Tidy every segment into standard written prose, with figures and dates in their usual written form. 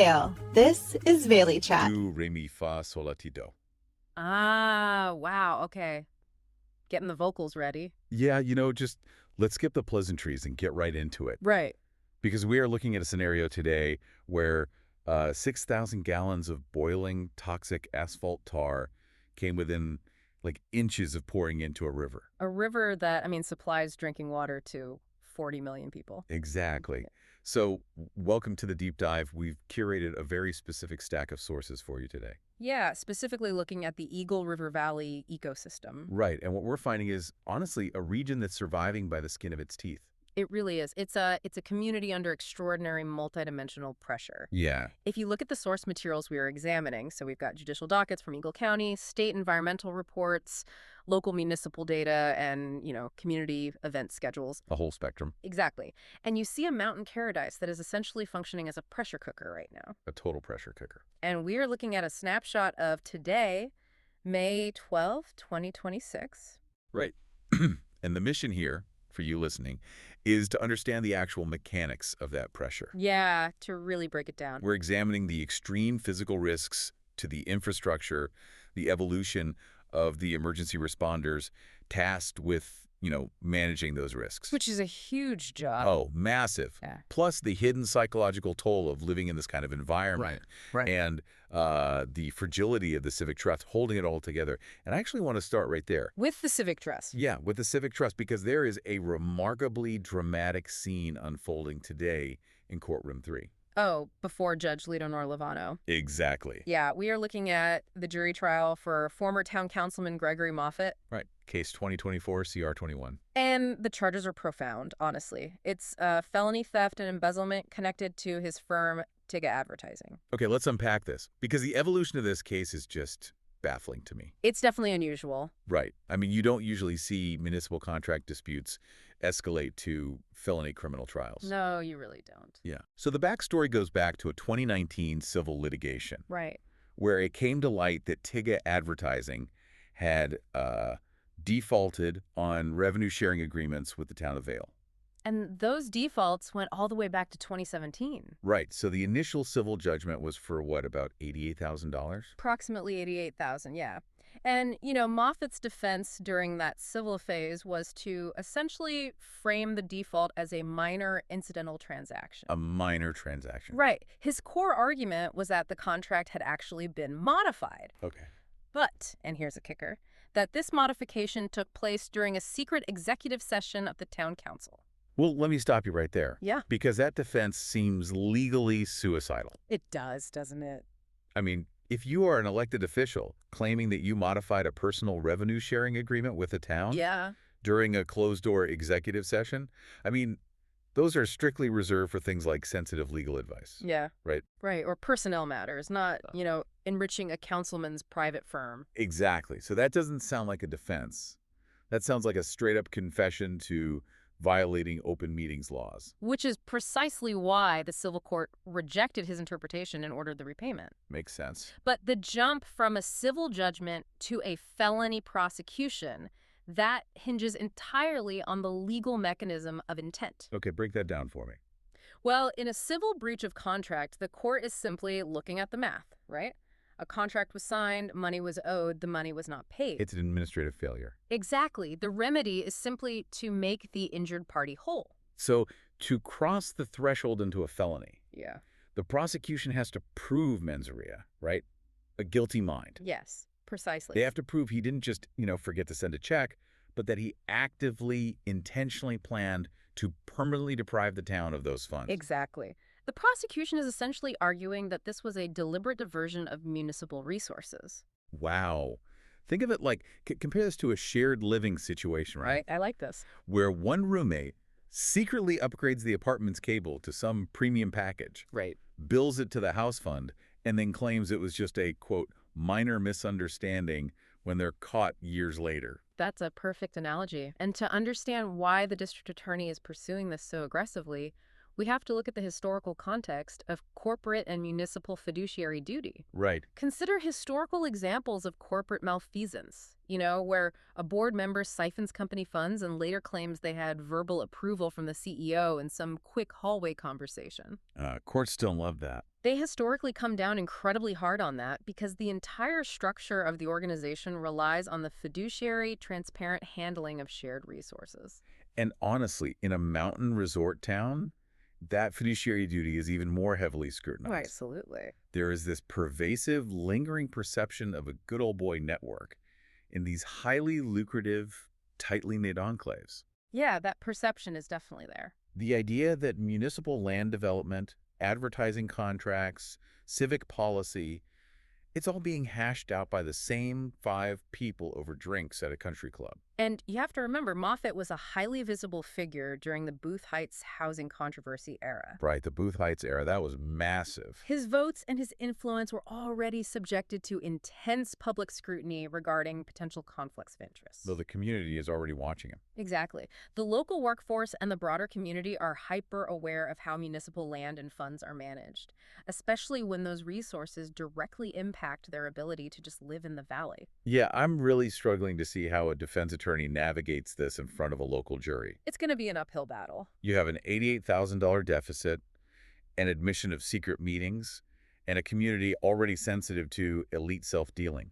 Vail. This is vailychat. Do, re, mi, fa, sol, la, ti, do. Ah, wow. Okay. Getting the vocals ready. Yeah, just let's skip the pleasantries and get right into it. Right. Because we are looking at a scenario today where 6,000 gallons of boiling toxic asphalt tar came within like inches of pouring into a river. A river that, supplies drinking water to 40 million people. Exactly. So welcome to the deep dive. We've curated a very specific stack of sources for you today. Yeah, specifically looking at the Eagle River Valley ecosystem. Right. And what we're finding is, honestly, a region that's surviving by the skin of its teeth. It really is. It's a community under extraordinary multidimensional pressure. Yeah. If you look at the source materials we are examining, so we've got judicial dockets from Eagle County, state environmental reports, local municipal data, and, community event schedules. A whole spectrum. Exactly. And you see a mountain paradise that is essentially functioning as a pressure cooker right now. A total pressure cooker. And we are looking at a snapshot of today, May 12, 2026. Right. And the mission here, for you listening, is to understand the actual mechanics of that pressure. Yeah, to really break it down. We're examining the extreme physical risks to the infrastructure, the evolution of the emergency responders tasked with, managing those risks. Which is a huge job. Oh, massive. Yeah. Plus the hidden psychological toll of living in this kind of environment. Right. And the fragility of the civic trust, holding it all together. And I actually want to start right there. With the civic trust. Yeah, with the civic trust, because there is a remarkably dramatic scene unfolding today in Courtroom 3. Oh, before Judge Leonor Lovano. Exactly. Yeah, we are looking at the jury trial for former town councilman Gregory Moffett. Right. Case 2024 CR 21. And the charges are profound, honestly. It's felony theft and embezzlement connected to his firm, Tiga Advertising. Okay, let's unpack this, because the evolution of this case is just baffling to me. It's definitely unusual. Right. You don't usually see municipal contract disputes escalate to felony criminal trials. No, you really don't. Yeah. So the backstory goes back to a 2019 civil litigation. Right. Where it came to light that Tiga Advertising had defaulted on revenue-sharing agreements with the town of Vail. And those defaults went all the way back to 2017. Right. So the initial civil judgment was for, what, about $88,000? Approximately $88,000, yeah. And, Moffat's defense during that civil phase was to essentially frame the default as a minor incidental transaction. A minor transaction. Right. His core argument was that the contract had actually been modified. Okay. But, and here's a kicker, that this modification took place during a secret executive session of the town council. Well, let me stop you right there. Yeah. Because that defense seems legally suicidal. It does, doesn't it? If you are an elected official claiming that you modified a personal revenue-sharing agreement with the town during a closed-door executive session, those are strictly reserved for things like sensitive legal advice. Yeah. Right? Right, or personnel matters, not, enriching a councilman's private firm. Exactly. So that doesn't sound like a defense. That sounds like a straight-up confession to violating open meetings laws. Which is precisely why the civil court rejected his interpretation and ordered the repayment. Makes sense. But the jump from a civil judgment to a felony prosecution, that hinges entirely on the legal mechanism of intent. Okay, break that down for me. Well, in a civil breach of contract, the court is simply looking at the math, right? A contract was signed, money was owed, the money was not paid. It's an administrative failure. Exactly. The remedy is simply to make the injured party whole. So to cross the threshold into a felony, Yeah. the prosecution has to prove mens rea, right? A guilty mind. Yes, precisely. They have to prove he didn't just, forget to send a check, but that he actively, intentionally planned to permanently deprive the town of those funds. Exactly. The prosecution is essentially arguing that this was a deliberate diversion of municipal resources. Wow. Think of it like, compare this to a shared living situation, right? I like this. Where one roommate secretly upgrades the apartment's cable to some premium package, Right. bills it to the house fund, and then claims it was just a, quote, minor misunderstanding when they're caught years later. That's a perfect analogy. And to understand why the district attorney is pursuing this so aggressively, we have to look at the historical context of corporate and municipal fiduciary duty. Right. Consider historical examples of corporate malfeasance, where a board member siphons company funds and later claims they had verbal approval from the CEO in some quick hallway conversation. Courts don't love that. They historically come down incredibly hard on that because the entire structure of the organization relies on the fiduciary, transparent handling of shared resources. And honestly, in a mountain resort town, that fiduciary duty is even more heavily Oh, scrutinized. absolutely. There is this pervasive, lingering perception of a good old boy network in these highly lucrative, tightly knit enclaves. Yeah, that perception is definitely there. The idea that municipal land development, advertising contracts, civic policy, it's all being hashed out by the same 5 people over drinks at a country club. And you have to remember, Moffat was a highly visible figure during the Booth Heights housing controversy era. Right, the Booth Heights era, that was massive. His votes and his influence were already subjected to intense public scrutiny regarding potential conflicts of interest. Though the community is already watching him. Exactly. The local workforce and the broader community are hyper aware of how municipal land and funds are managed, especially when those resources directly impact their ability to just live in the valley. Yeah, I'm really struggling to see how a defense attorney navigates this in front of a local jury. It's going to be an uphill battle. You have an $88,000 deficit, an admission of secret meetings, and a community already sensitive to elite self-dealing.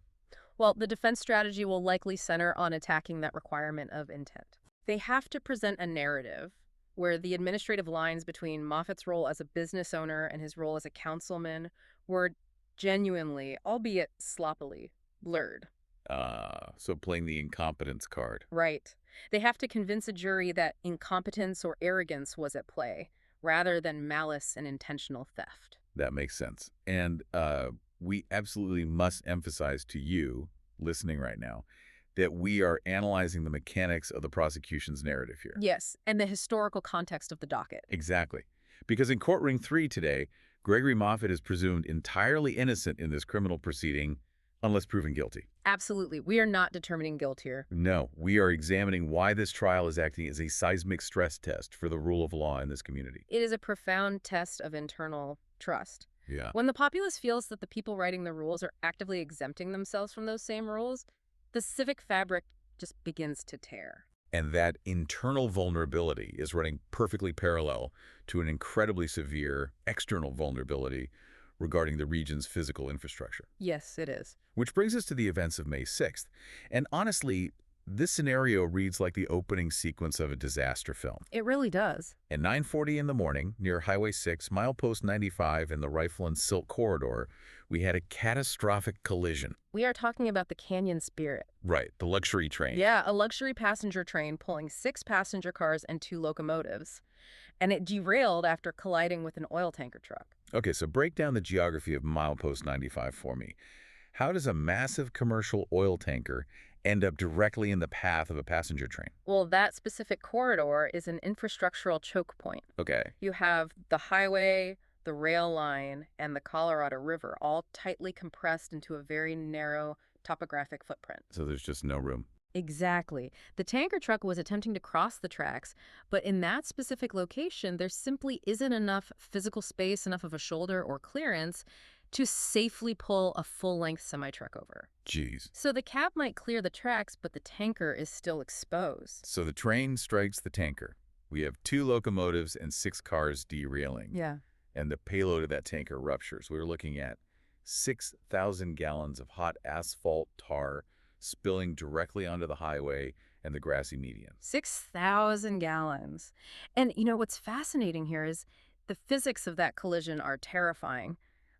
Well, the defense strategy will likely center on attacking that requirement of intent. They have to present a narrative where the administrative lines between Moffat's role as a business owner and his role as a councilman were genuinely, albeit sloppily, blurred. So playing the incompetence card. Right. They have to convince a jury that incompetence or arrogance was at play, rather than malice and intentional theft. That makes sense. And we absolutely must emphasize to you, listening right now, that we are analyzing the mechanics of the prosecution's narrative here. Yes, and the historical context of the docket. Exactly. Because in Court Ring 3 today, Gregory Moffat is presumed entirely innocent in this criminal proceeding, unless proven guilty. Absolutely. We are not determining guilt here. No, we are examining why this trial is acting as a seismic stress test for the rule of law in this community. It is a profound test of internal trust. Yeah. When the populace feels that the people writing the rules are actively exempting themselves from those same rules, the civic fabric just begins to tear. And that internal vulnerability is running perfectly parallel to an incredibly severe external vulnerability regarding the region's physical infrastructure. Yes, it is. Which brings us to the events of May 6th. And honestly, this scenario reads like the opening sequence of a disaster film. It really does. At 9:40 in the morning, near Highway 6, milepost 95 in the Rifle and Silk Corridor, we had a catastrophic collision. We are talking about the Canyon Spirit. Right, the luxury train. Yeah, a luxury passenger train pulling 6 passenger cars and 2 locomotives. And it derailed after colliding with an oil tanker truck. Okay, so break down the geography of milepost 95 for me. How does a massive commercial oil tanker end up directly in the path of a passenger train? Well, that specific corridor is an infrastructural choke point. Okay. You have the highway, the rail line, and the Colorado River all tightly compressed into a very narrow topographic footprint. So there's just no room. Exactly. The tanker truck was attempting to cross the tracks, but in that specific location, there simply isn't enough physical space, enough of a shoulder or clearance to safely pull a full-length semi-truck over. Jeez. So the cab might clear the tracks, but the tanker is still exposed. So the train strikes the tanker. We have 2 locomotives and 6 cars derailing. Yeah. And the payload of that tanker ruptures. We're looking at 6,000 gallons of hot asphalt tar spilling directly onto the highway and the grassy median. 6,000 gallons. And you know, what's fascinating here is the physics of that collision are terrifying,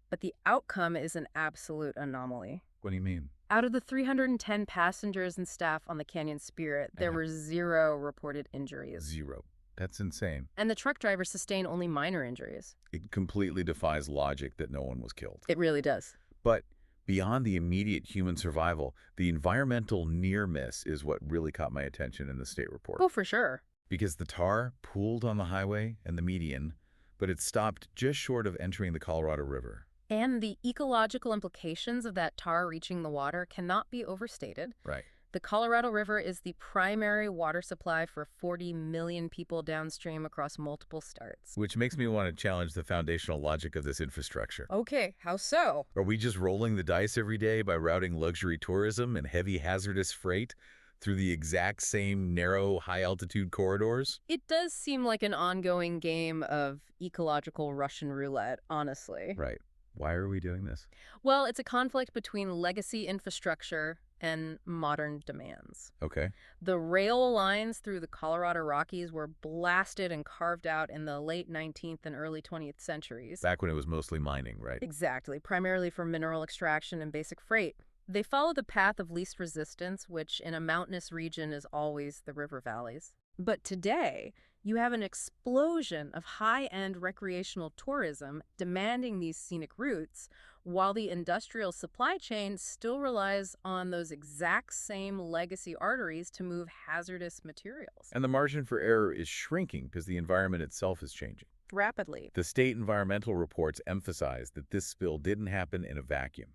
but the outcome is an absolute anomaly. What do you mean? Out of the 310 passengers and staff on the Canyon Spirit, there were 0 reported injuries. 0. That's insane. And the truck driver sustained only minor injuries. It completely defies logic that no one was killed. It really does. But beyond the immediate human survival, the environmental near miss is what really caught my attention in the state report. Oh, for sure. Because the tar pooled on the highway and the median, but it stopped just short of entering the Colorado River. And the ecological implications of that tar reaching the water cannot be overstated. Right. The Colorado River is the primary water supply for 40 million people downstream across multiple states. Which makes me want to challenge the foundational logic of this infrastructure. Okay, how so? Are we just rolling the dice every day by routing luxury tourism and heavy hazardous freight through the exact same narrow, high-altitude corridors? It does seem like an ongoing game of ecological Russian roulette, honestly. Right. Why are we doing this? Well, it's a conflict between legacy infrastructure and modern demands. Okay. The rail lines through the Colorado Rockies were blasted and carved out in the late 19th and early 20th centuries. Back when it was mostly mining, right? Exactly, primarily for mineral extraction and basic freight. They follow the path of least resistance, which in a mountainous region is always the river valleys. But today, you have an explosion of high-end recreational tourism demanding these scenic routes, while the industrial supply chain still relies on those exact same legacy arteries to move hazardous materials. And the margin for error is shrinking because the environment itself is changing. Rapidly. The state environmental reports emphasize that this spill didn't happen in a vacuum.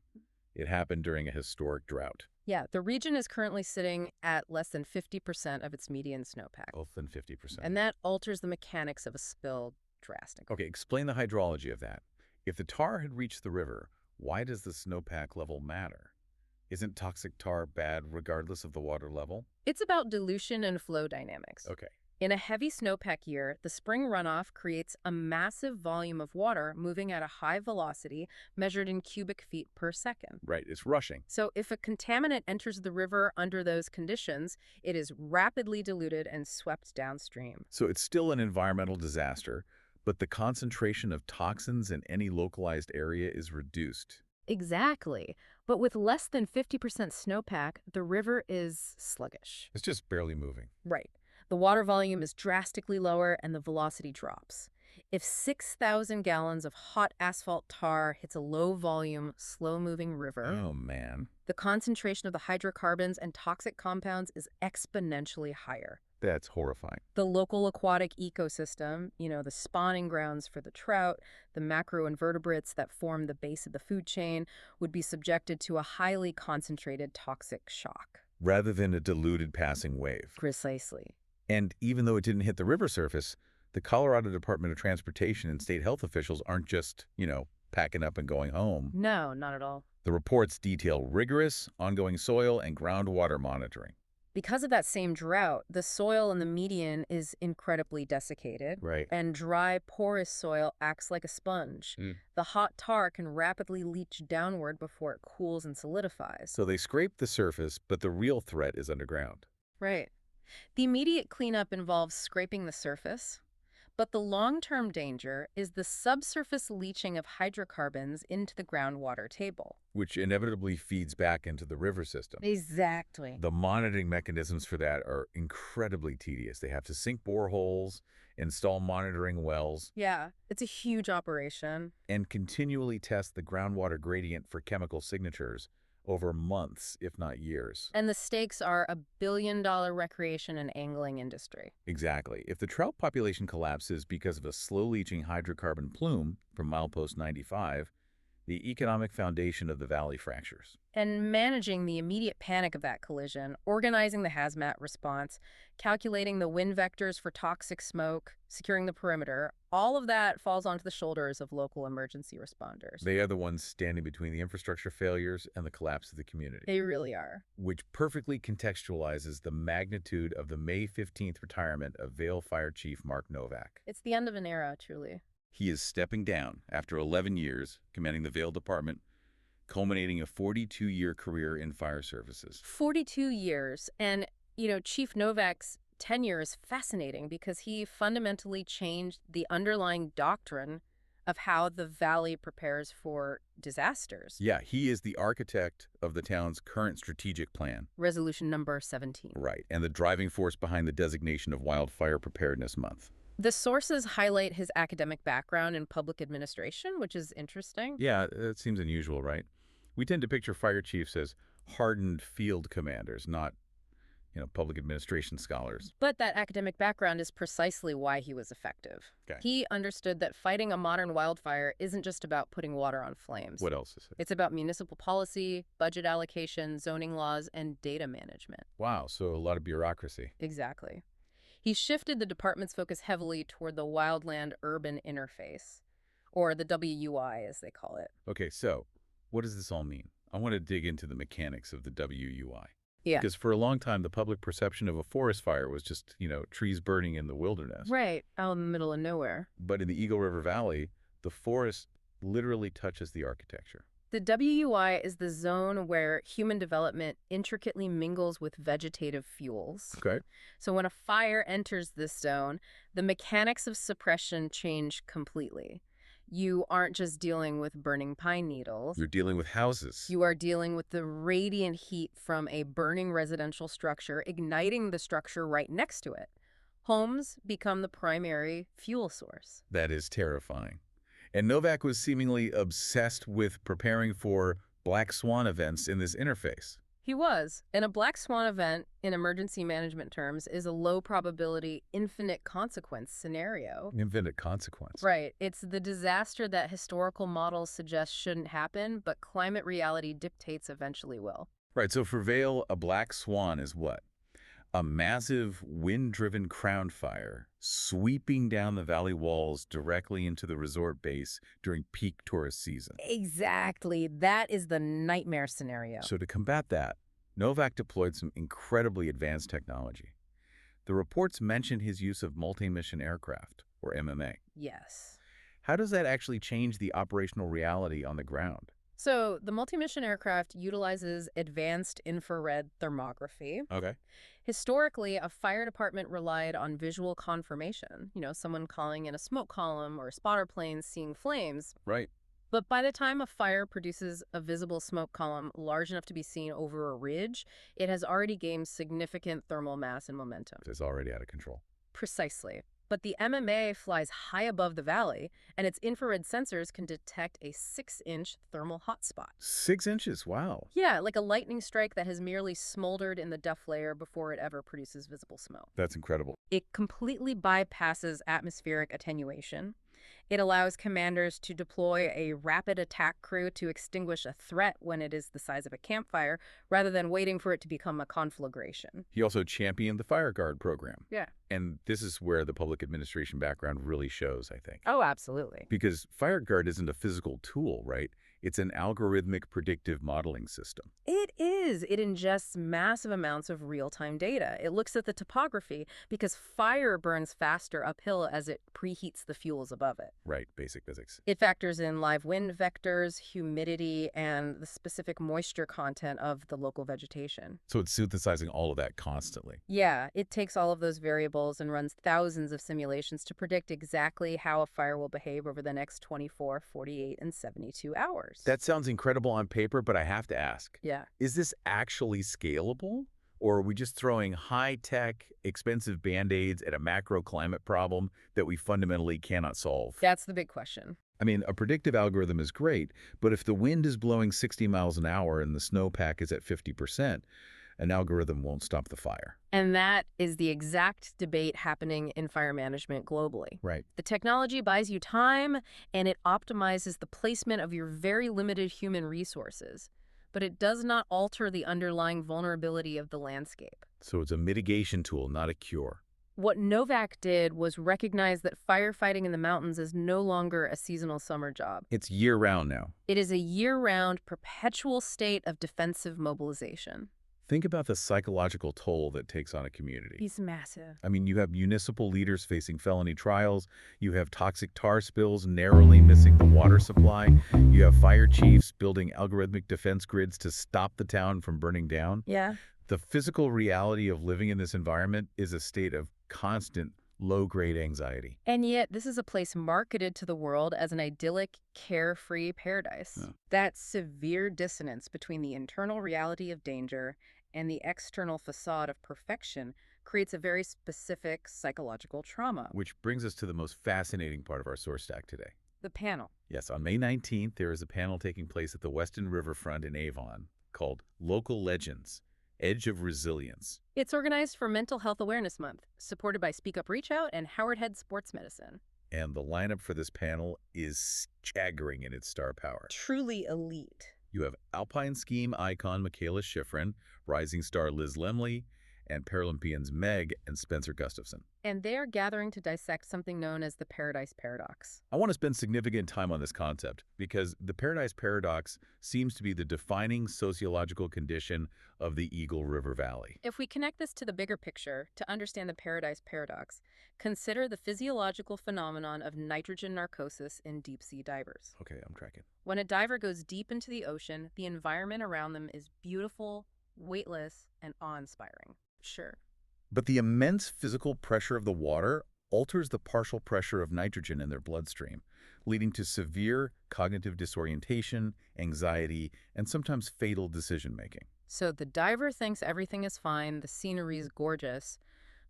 It happened during a historic drought. Yeah, the region is currently sitting at less than 50% of its median snowpack. Less than 50%. And that alters the mechanics of a spill drastically. Okay, explain the hydrology of that. If the tar had reached the river, why does the snowpack level matter? Isn't toxic tar bad regardless of the water level? It's about dilution and flow dynamics. Okay. In a heavy snowpack year, the spring runoff creates a massive volume of water moving at a high velocity measured in cubic feet per second. Right, it's rushing. So if a contaminant enters the river under those conditions, it is rapidly diluted and swept downstream. So it's still an environmental disaster, but the concentration of toxins in any localized area is reduced. Exactly. But with less than 50% snowpack, the river is sluggish. It's just barely moving. Right. The water volume is drastically lower and the velocity drops. If 6,000 gallons of hot asphalt tar hits a low-volume, slow-moving river, Oh, man. the concentration of the hydrocarbons and toxic compounds is exponentially higher. That's horrifying. The local aquatic ecosystem, the spawning grounds for the trout, the macroinvertebrates that form the base of the food chain, would be subjected to a highly concentrated toxic shock. Rather than a diluted passing wave. Precisely. And even though it didn't hit the river surface, the Colorado Department of Transportation and state health officials aren't just, packing up and going home. No, not at all. The reports detail rigorous, ongoing soil and groundwater monitoring. Because of that same drought, the soil in the median is incredibly desiccated. Right. And dry, porous soil acts like a sponge. The hot tar can rapidly leach downward before it cools and solidifies. So they scrape the surface, but the real threat is underground. Right. The immediate cleanup involves scraping the surface, but the long-term danger is the subsurface leaching of hydrocarbons into the groundwater table. Which inevitably feeds back into the river system. Exactly. The monitoring mechanisms for that are incredibly tedious. They have to sink boreholes, install monitoring wells. Yeah, it's a huge operation. And continually test the groundwater gradient for chemical signatures over months, if not years. And the stakes are a billion-dollar recreation and angling industry. Exactly. If the trout population collapses because of a slow-leaching hydrocarbon plume from milepost 95, the economic foundation of the valley fractures. And managing the immediate panic of that collision, organizing the hazmat response, calculating the wind vectors for toxic smoke, securing the perimeter, all of that falls onto the shoulders of local emergency responders. They are the ones standing between the infrastructure failures and the collapse of the community. They really are. Which perfectly contextualizes the magnitude of the May 15th retirement of Vail Fire Chief Mark Novak. It's the end of an era, truly. He is stepping down after 11 years commanding the Vail Department, culminating a 42-year career in fire services. 42 years. And, Chief Novak's tenure is fascinating because he fundamentally changed the underlying doctrine of how the valley prepares for disasters. Yeah, he is the architect of the town's current strategic plan. Resolution number 17. Right, and the driving force behind the designation of Wildfire Preparedness Month. The sources highlight his academic background in public administration, which is interesting. Yeah, it seems unusual, right? We tend to picture fire chiefs as hardened field commanders, not, public administration scholars. But that academic background is precisely why he was effective. Okay. He understood that fighting a modern wildfire isn't just about putting water on flames. What else is it? It's about municipal policy, budget allocation, zoning laws, and data management. Wow, so a lot of bureaucracy. Exactly. He shifted the department's focus heavily toward the wildland-urban interface, or the WUI, as they call it. Okay, so what does this all mean? I want to dig into the mechanics of the WUI. Yeah. Because for a long time, the public perception of a forest fire was just, trees burning in the wilderness. Right, out in the middle of nowhere. But in the Eagle River Valley, the forest literally touches the architecture. The WUI is the zone where human development intricately mingles with vegetative fuels. Okay. So when a fire enters this zone, the mechanics of suppression change completely. You aren't just dealing with burning pine needles. You're dealing with houses. You are dealing with the radiant heat from a burning residential structure, igniting the structure right next to it. Homes become the primary fuel source. That is terrifying. And Novak was seemingly obsessed with preparing for black swan events in this interface. He was. And a black swan event, in emergency management terms, is a low probability, infinite consequence scenario. Infinite consequence. Right. It's the disaster that historical models suggest shouldn't happen, but climate reality dictates eventually will. Right, so for Vail, a black swan is what? A massive wind-driven crown fire sweeping down the valley walls directly into the resort base during peak tourist season. Exactly. That is the nightmare scenario. So to combat that, Novak deployed some incredibly advanced technology. The reports mention his use of multi-mission aircraft, or MMA. Yes. How does that actually change the operational reality on the ground? So the multi-mission aircraft utilizes advanced infrared thermography. Okay. Historically, a fire department relied on visual confirmation, someone calling in a smoke column or a spotter plane seeing flames. Right. But by the time a fire produces a visible smoke column large enough to be seen over a ridge, it has already gained significant thermal mass and momentum. It's already out of control. Precisely. But the MMA flies high above the valley, and its infrared sensors can detect a 6-inch thermal hotspot. 6 inches? Wow. Yeah, like a lightning strike that has merely smoldered in the duff layer before it ever produces visible smoke. That's incredible. It completely bypasses atmospheric attenuation. It allows commanders to deploy a rapid attack crew to extinguish a threat when it is the size of a campfire, rather than waiting for it to become a conflagration. He also championed the Fire Guard program. Yeah. And this is where the public administration background really shows, I think. Oh, absolutely. Because Fire Guard isn't a physical tool, right? It's an algorithmic predictive modeling system. It is. It ingests massive amounts of real-time data. It looks at the topography because fire burns faster uphill as it preheats the fuels above it. Right, basic physics. It factors in live wind vectors, humidity, and the specific moisture content of the local vegetation. So it's synthesizing all of that constantly. Yeah, it takes all of those variables and runs thousands of simulations to predict exactly how a fire will behave over the next 24, 48, and 72 hours. That sounds incredible on paper, but I have to ask. Yeah. Is this actually scalable? Or are we just throwing high-tech, expensive Band-Aids at a macro climate problem that we fundamentally cannot solve? That's the big question. I mean, a predictive algorithm is great, but if the wind is blowing 60 miles an hour and the snowpack is at 50%, an algorithm won't stop the fire. And that is the exact debate happening in fire management globally. Right. The technology buys you time, and it optimizes the placement of your very limited human resources. But it does not alter the underlying vulnerability of the landscape. So it's a mitigation tool, not a cure. What Novak did was recognize that firefighting in the mountains is no longer a seasonal summer job. It's year-round now. It is a year-round, perpetual state of defensive mobilization. Think about the psychological toll that takes on a community. It's massive. I mean, you have municipal leaders facing felony trials. You have toxic tar spills narrowly missing the water supply. You have fire chiefs building algorithmic defense grids to stop the town from burning down. Yeah. The physical reality of living in this environment is a state of constant, low-grade anxiety. And yet, this is a place marketed to the world as an idyllic, carefree paradise. Yeah. That severe dissonance between the internal reality of danger and the external facade of perfection creates a very specific psychological trauma. Which brings us to the most fascinating part of our source stack today. The panel. Yes, on May 19th, there is a panel taking place at the Weston Riverfront in Avon called Local Legends, Edge of Resilience. It's organized for Mental Health Awareness Month, supported by Speak Up Reach Out and Howard Head Sports Medicine. And the lineup for this panel is staggering in its star power. Truly elite. You have alpine skiing icon Michaela Schifrin, rising star Liz Lemley, and Paralympians Meg and Spencer Gustafson. And they are gathering to dissect something known as the Paradise Paradox. I want to spend significant time on this concept because the Paradise Paradox seems to be the defining sociological condition of the Eagle River Valley. If we connect this to the bigger picture, to understand the Paradise Paradox, consider the physiological phenomenon of nitrogen narcosis in deep-sea divers. Okay, I'm tracking. When a diver goes deep into the ocean, the environment around them is beautiful, weightless, and awe-inspiring. Sure. But the immense physical pressure of the water alters the partial pressure of nitrogen in their bloodstream, leading to severe cognitive disorientation, anxiety, and sometimes fatal decision-making. So the diver thinks everything is fine, the scenery is gorgeous,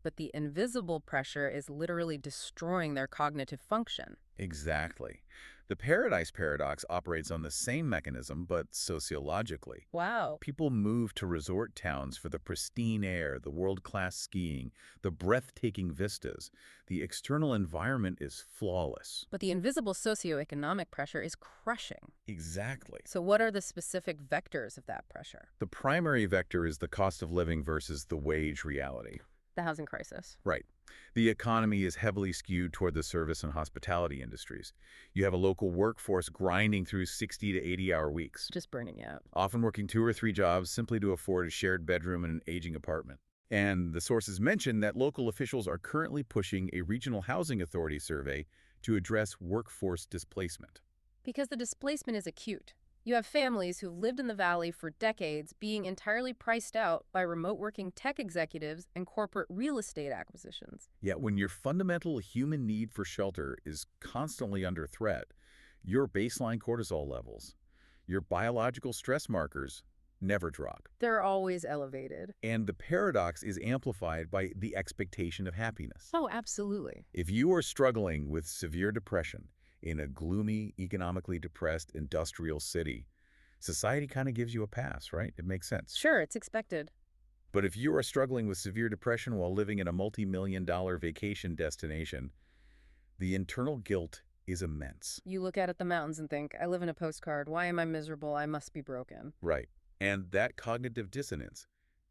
but the invisible pressure is literally destroying their cognitive function. Exactly. The Paradise Paradox operates on the same mechanism, but sociologically. Wow. People move to resort towns for the pristine air, the world-class skiing, the breathtaking vistas. The external environment is flawless. But the invisible socioeconomic pressure is crushing. Exactly. So what are the specific vectors of that pressure? The primary vector is the cost of living versus the wage reality. The housing crisis. Right. The economy is heavily skewed toward the service and hospitality industries. You have a local workforce grinding through 60 to 80-hour weeks, Just burning you out. often working 2 or 3 jobs simply to afford a shared bedroom in an aging apartment. And the sources mention that local officials are currently pushing a regional housing authority survey to address workforce displacement. Because the displacement is acute. You have families who've lived in the valley for decades being entirely priced out by remote working tech executives and corporate real estate acquisitions. Yet when your fundamental human need for shelter is constantly under threat, your baseline cortisol levels, your biological stress markers, never drop. They're always elevated. And the paradox is amplified by the expectation of happiness. Oh, absolutely. If you are struggling with severe depression in a gloomy, economically depressed industrial city, society kind of gives you a pass, right? It makes sense. Sure, it's expected. But if you are struggling with severe depression while living in a multi-million-dollar vacation destination, the internal guilt is immense. You look out at the mountains and think, I live in a postcard. Why am I miserable? I must be broken. Right. And that cognitive dissonance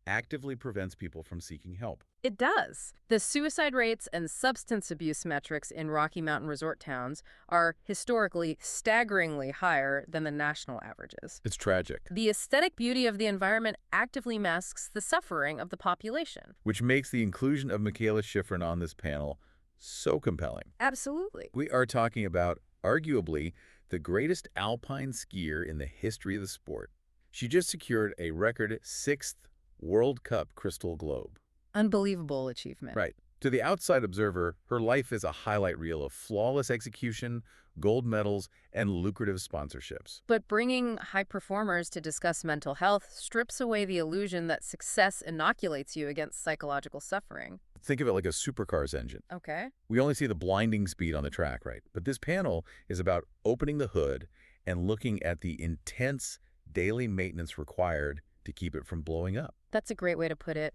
actively prevents people from seeking help. It does. The suicide rates and substance abuse metrics in Rocky Mountain resort towns are historically staggeringly higher than the national averages. It's tragic. The aesthetic beauty of the environment actively masks the suffering of the population. Which makes the inclusion of Michaela Schifrin on this panel so compelling. Absolutely. We are talking about, arguably, the greatest alpine skier in the history of the sport. She just secured a record 6th World Cup Crystal Globe. Unbelievable achievement. Right. To the outside observer, her life is a highlight reel of flawless execution, gold medals, and lucrative sponsorships. But bringing high performers to discuss mental health strips away the illusion that success inoculates you against psychological suffering. Think of it like a supercar's engine. Okay. We only see the blinding speed on the track, right? But this panel is about opening the hood and looking at the intense daily maintenance required to keep it from blowing up. That's a great way to put it.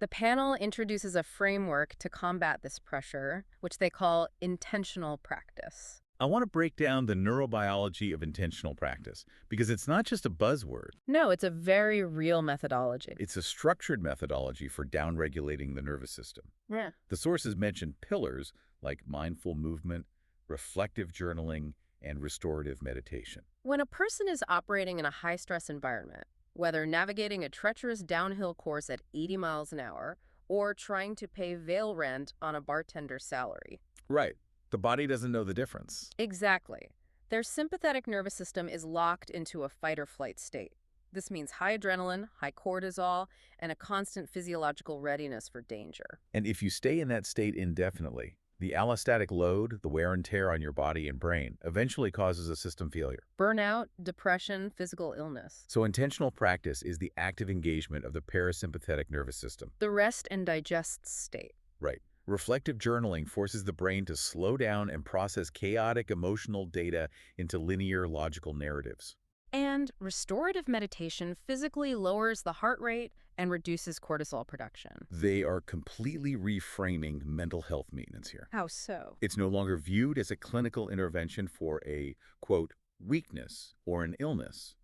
The panel introduces a framework to combat this pressure, which they call intentional practice. I want to break down the neurobiology of intentional practice because it's not just a buzzword. No, it's a very real methodology. It's a structured methodology for downregulating the nervous system. Yeah. The sources mention pillars like mindful movement, reflective journaling, and restorative meditation. When a person is operating in a high-stress environment, whether navigating a treacherous downhill course at 80 miles an hour or trying to pay vail rent on a bartender's salary. Right. The body doesn't know the difference. Exactly. Their sympathetic nervous system is locked into a fight-or-flight state. This means high adrenaline, high cortisol, and a constant physiological readiness for danger. And if you stay in that state indefinitely, the allostatic load, the wear and tear on your body and brain, eventually causes a system failure. Burnout, depression, physical illness. So intentional practice is the active engagement of the parasympathetic nervous system. The rest and digest state. Right. Reflective journaling forces the brain to slow down and process chaotic emotional data into linear logical narratives. And restorative meditation physically lowers the heart rate and reduces cortisol production. They are completely reframing mental health maintenance here. How so? It's no longer viewed as a clinical intervention for a, quote, weakness or an illness.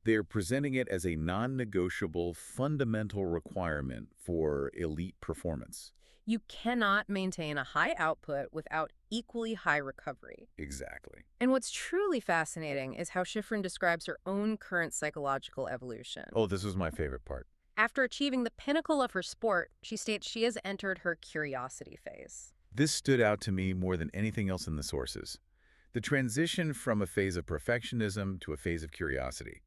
They're presenting it as a non-negotiable fundamental requirement for elite performance. You cannot maintain a high output without equally high recovery. Exactly. And what's truly fascinating is how Schifrin describes her own current psychological evolution. Oh, this was my favorite part. After achieving the pinnacle of her sport, she states she has entered her curiosity phase. This stood out to me more than anything else in the sources. The transition from a phase of perfectionism to a phase of curiosity.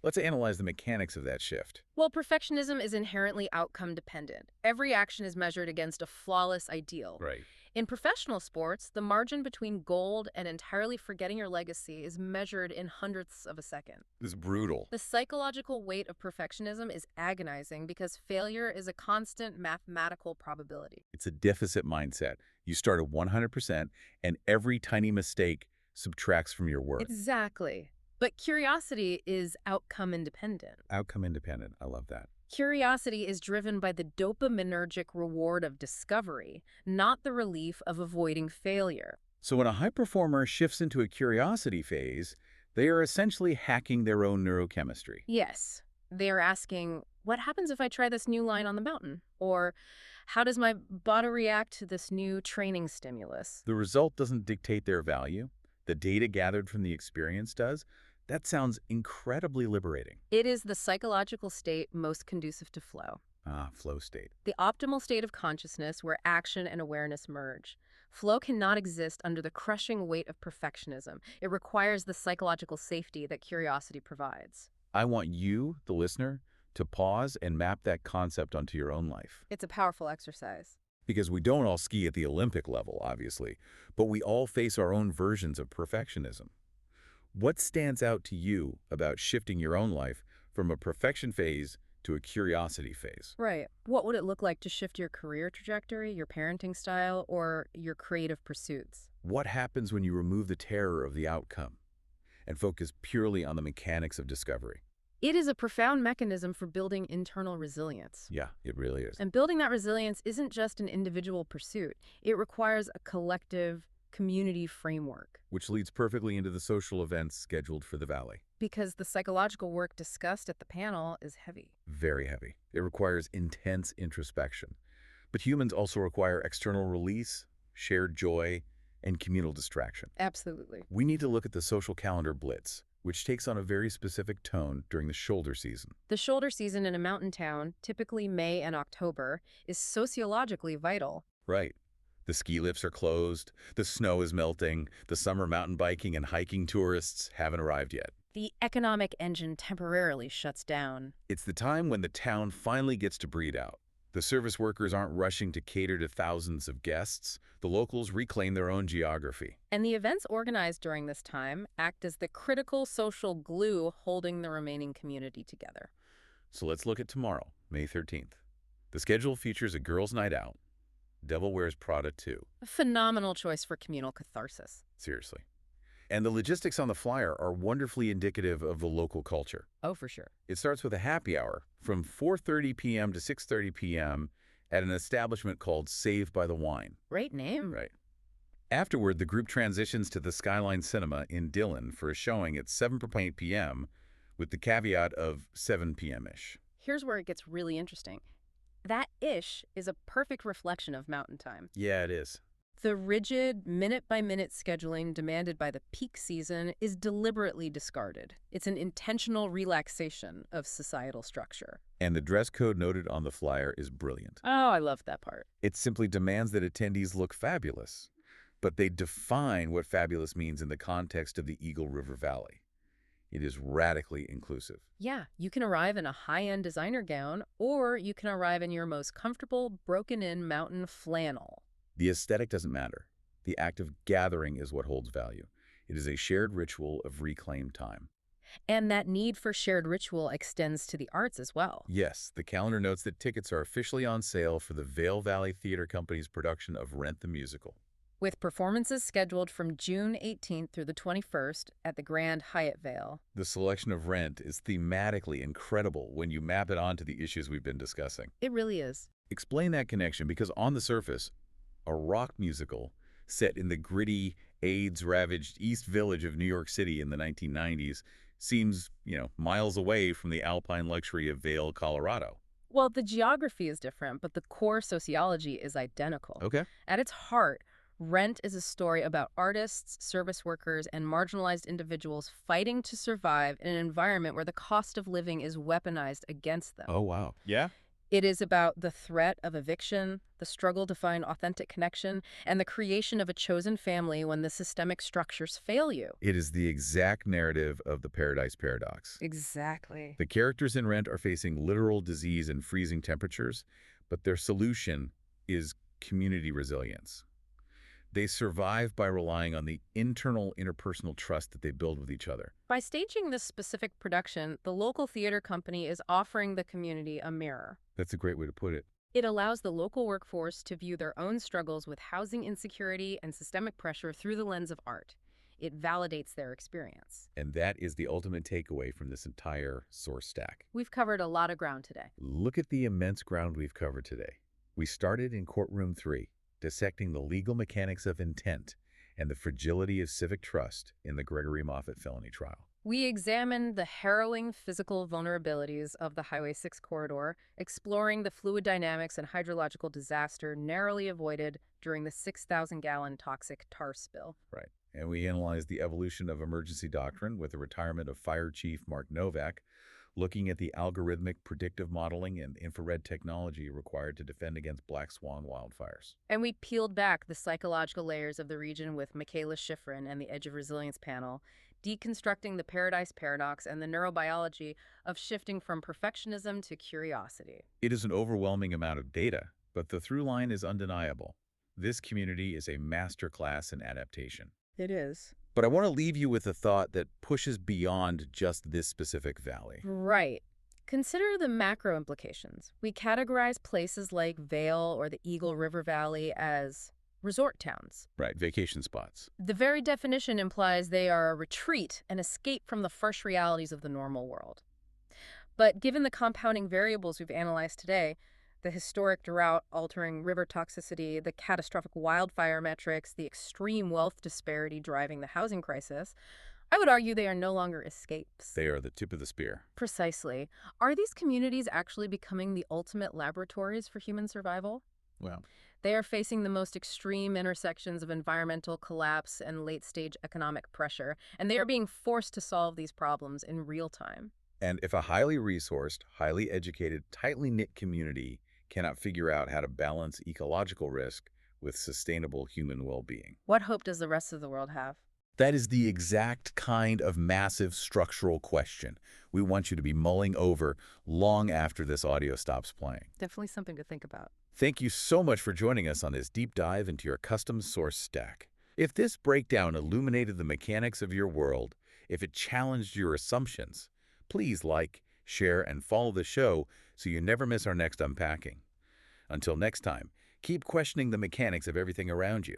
Let's analyze the mechanics of that shift. Well, perfectionism is inherently outcome dependent. Every action is measured against a flawless ideal. Right. In professional sports, the margin between gold and entirely forgetting your legacy is measured in hundredths of a second. This is brutal. The psychological weight of perfectionism is agonizing because failure is a constant mathematical probability. It's a deficit mindset. You start at 100%, and every tiny mistake subtracts from your worth. Exactly. But curiosity is outcome independent. Outcome independent. I love that. Curiosity is driven by the dopaminergic reward of discovery, not the relief of avoiding failure. So when a high performer shifts into a curiosity phase, they are essentially hacking their own neurochemistry. Yes, they are asking, what happens if I try this new line on the mountain? Or how does my body react to this new training stimulus? The result doesn't dictate their value. The data gathered from the experience does. That sounds incredibly liberating. It is the psychological state most conducive to flow. Flow state. The optimal state of consciousness where action and awareness merge. Flow cannot exist under the crushing weight of perfectionism. It requires the psychological safety that curiosity provides. I want you, the listener, to pause and map that concept onto your own life. It's a powerful exercise. Because we don't all ski at the Olympic level, obviously, but we all face our own versions of perfectionism. What stands out to you about shifting your own life from a perfection phase to a curiosity phase? Right. What would it look like to shift your career trajectory, your parenting style, or your creative pursuits? What happens when you remove the terror of the outcome and focus purely on the mechanics of discovery? It is a profound mechanism for building internal resilience. Yeah, it really is. And building that resilience isn't just an individual pursuit. It requires a collective community framework. Which leads perfectly into the social events scheduled for the Valley. Because the psychological work discussed at the panel is heavy. Very heavy. It requires intense introspection. But humans also require external release, shared joy, and communal distraction. Absolutely. We need to look at the social calendar blitz, which takes on a very specific tone during the shoulder season. The shoulder season in a mountain town, typically May and October, is sociologically vital. Right. The ski lifts are closed, the snow is melting, the summer mountain biking and hiking tourists haven't arrived yet. The economic engine temporarily shuts down. It's the time when the town finally gets to breathe out. The service workers aren't rushing to cater to thousands of guests. The locals reclaim their own geography. And the events organized during this time act as the critical social glue holding the remaining community together. So let's look at tomorrow, May 13th. The schedule features a girls' night out. Devil Wears Prada 2. A phenomenal choice for communal catharsis. Seriously. And the logistics on the flyer are wonderfully indicative of the local culture. Oh, for sure. It starts with a happy hour from 4:30 p.m. to 6:30 p.m. at an establishment called Saved by the Wine. Great name. Right. Afterward, the group transitions to the Skyline Cinema in Dillon for a showing at 7:00 p.m. with the caveat of 7 p.m.-ish. Here's where it gets really interesting. That ish is a perfect reflection of mountain time. Yeah, it is. The rigid, minute-by-minute scheduling demanded by the peak season is deliberately discarded. It's an intentional relaxation of societal structure. And the dress code noted on the flyer is brilliant. Oh, I love that part. It simply demands that attendees look fabulous, but they define what fabulous means in the context of the Eagle River Valley. It is radically inclusive. Yeah, you can arrive in a high-end designer gown, or you can arrive in your most comfortable, broken-in mountain flannel. The aesthetic doesn't matter. The act of gathering is what holds value. It is a shared ritual of reclaimed time. And that need for shared ritual extends to the arts as well. Yes, the calendar notes that tickets are officially on sale for the Vail Valley Theater Company's production of Rent the Musical. With performances scheduled from June 18th through the 21st at the Grand Hyatt Vail. The selection of Rent is thematically incredible when you map it onto the issues we've been discussing. It really is. Explain that connection, because on the surface, a rock musical set in the gritty, AIDS-ravaged East Village of New York City in the 1990s Seems, miles away from the alpine luxury of Vail, Colorado. Well, the geography is different, but the core sociology is identical. Okay. At its heart, Rent is a story about artists, service workers, and marginalized individuals fighting to survive in an environment where the cost of living is weaponized against them. Oh, wow. Yeah? It is about the threat of eviction, the struggle to find authentic connection, and the creation of a chosen family when the systemic structures fail you. It is the exact narrative of the Paradise Paradox. Exactly. The characters in Rent are facing literal disease and freezing temperatures, but their solution is community resilience. They survive by relying on the internal interpersonal trust that they build with each other. By staging this specific production, the local theater company is offering the community a mirror. That's a great way to put it. It allows the local workforce to view their own struggles with housing insecurity and systemic pressure through the lens of art. It validates their experience. And that is the ultimate takeaway from this entire source stack. We've covered a lot of ground today. Look at the immense ground we've covered today. We started in Courtroom 3, dissecting the legal mechanics of intent and the fragility of civic trust in the Gregory Moffett felony trial. We examined the harrowing physical vulnerabilities of the Highway 6 corridor, exploring the fluid dynamics and hydrological disaster narrowly avoided during the 6,000-gallon toxic tar spill. Right. And we analyzed the evolution of emergency doctrine with the retirement of Fire Chief Mark Novak, looking at the algorithmic predictive modeling and infrared technology required to defend against black swan wildfires. And we peeled back the psychological layers of the region with Michaela Schifrin and the Edge of Resilience panel, deconstructing the Paradise Paradox and the neurobiology of shifting from perfectionism to curiosity. It is an overwhelming amount of data, but the through line is undeniable. This community is a masterclass in adaptation. It is. But I want to leave you with a thought that pushes beyond just this specific valley. Right. Consider the macro implications. We categorize places like Vail or the Eagle River Valley as resort towns. Right, vacation spots. The very definition implies they are a retreat, an escape from the harsh realities of the normal world. But given the compounding variables we've analyzed today, the historic drought-altering river toxicity, the catastrophic wildfire metrics, the extreme wealth disparity driving the housing crisis, I would argue they are no longer escapes. They are the tip of the spear. Precisely. Are these communities actually becoming the ultimate laboratories for human survival? Well, they are facing the most extreme intersections of environmental collapse and late-stage economic pressure, and they are being forced to solve these problems in real time. And if a highly resourced, highly educated, tightly knit community cannot figure out how to balance ecological risk with sustainable human well-being, what hope does the rest of the world have? That is the exact kind of massive structural question we want you to be mulling over long after this audio stops playing. Definitely something to think about. Thank you so much for joining us on this deep dive into your custom source stack. If this breakdown illuminated the mechanics of your world, if it challenged your assumptions, please like, share, and follow the show so you never miss our next unpacking. Until next time, keep questioning the mechanics of everything around you.